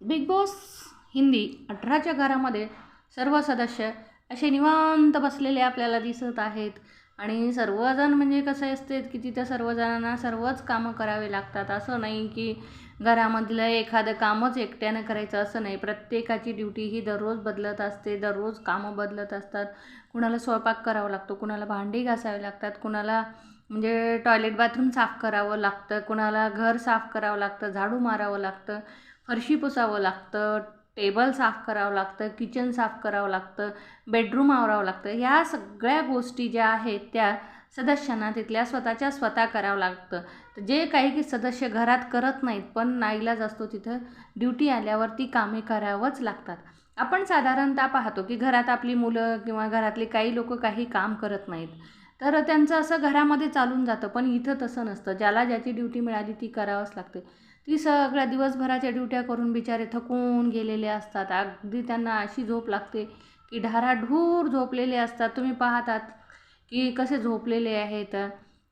Big boss Hindi 18च्या घरामध्ये सर्व सदस्य असे निवांत बसलेले आपल्याला दिसत आहेत. आणि सर्वजण म्हणजे कसं असते की तिथं सर्वजणांना सर्वच कामं करावे लागतात. असं नाही की घरामधलं एखादं कामच एकट्यानं करायचं असं नाही. प्रत्येकाची ड्युटी ही दररोज बदलत असते, दररोज कामं बदलत असतात. कुणाला स्वयंपाक करावा लागतो, कुणाला भांडी घासावी लागतात, कुणाला म्हणजे टॉयलेट बाथरूम साफ करावं लागतं, कुणाला घर साफ करावं लागतं, झाडू मारावं लागतं, फरशी पुसावं लागतं, टेबल साफ करावं लागतं, किचन साफ करावं लागतं, बेडरूम आवरावं लागतं. ह्या सगळ्या गोष्टी ज्या आहेत त्या सदस्यांना तिथल्या स्वतः करावं लागतं. तर जे काही की सदस्य घरात करत नाहीत, पण नाईलाज असतो तिथं ड्युटी आल्यावर ती कामे करावंच लागतात. आपण साधारणतः पाहतो की घरात आपली मुलं किंवा घरातले काही लोक काही काम करत नाहीत, तर त्यांचं असं घरामध्ये चालून जातं. पण इथं तसं नसतं. ज्याला ज्याची ड्युटी मिळाली ती करावंच लागते. ती सगळ्या दिवसभराच्या ड्युट्या करून बिचारे थकून गेलेले असतात. अगदी त्यांना अशी झोप लागते की ढाराढूर झोपलेले असतात. तुम्ही पाहतात की कसे झोपलेले आहेत.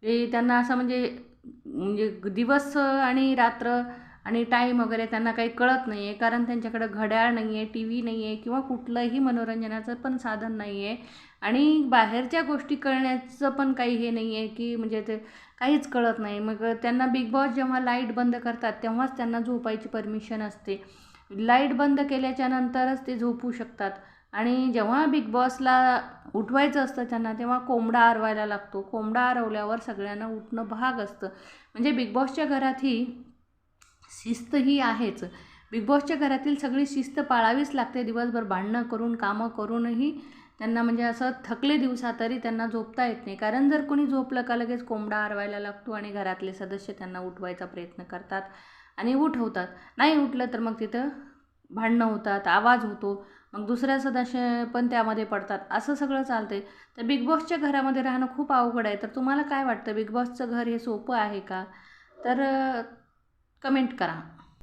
ते त्यांना असं म्हणजे म्हणजे दिवस आणि रात्र आणि टाईम वगैरे त्यांना काही कळत नाही आहे. कारण त्यांच्याकडं घड्याळ नाही आहे, टी व्ही नाही आहे किंवा कुठलंही मनोरंजनाचं पण साधन नाही आहे. आणि बाहेरच्या गोष्टी कळण्याचं पण काही हे नाही आहे की म्हणजे ते काहीच कळत नाही. मग त्यांना बिग बॉस जेव्हा लाईट बंद करतात तेव्हाच त्यांना झोपायची परमिशन असते. लाईट बंद केल्याच्या नंतरच ते झोपू शकतात. आणि जेव्हा बिग बॉसला उठवायचं असतं त्यांना, तेव्हा कोंबडा आरवायला लागतो. कोंबडा आरवल्यावर सगळ्यांना उठणं भाग असतं. म्हणजे बिग बॉसच्या घरात ही शिस्त ही आहेच. बिग बॉसच्या घरातील सगळी शिस्त पाळावीच लागते. दिवसभर भांडणं करून, कामं करूनही त्यांना म्हणजे असं थकले दिवसा तरी त्यांना झोपता येत नाही. कारण जर कोणी झोपलं का लगेच कोंबडा आरवायला लागतो आणि घरातले सदस्य त्यांना उठवायचा प्रयत्न करतात आणि उठवतात. नाही उठलं तर मग तिथं भांडणं होतात, आवाज होतो. मग दुसऱ्या सदस्य पण त्यामध्ये पडतात. असं सगळं चालते. तर बिग बॉसच्या घरामध्ये राहणं खूप अवघड आहे. तर तुम्हाला काय वाटतं, बिग बॉसचं घर हे सोपं आहे का? तर कमेंट करा.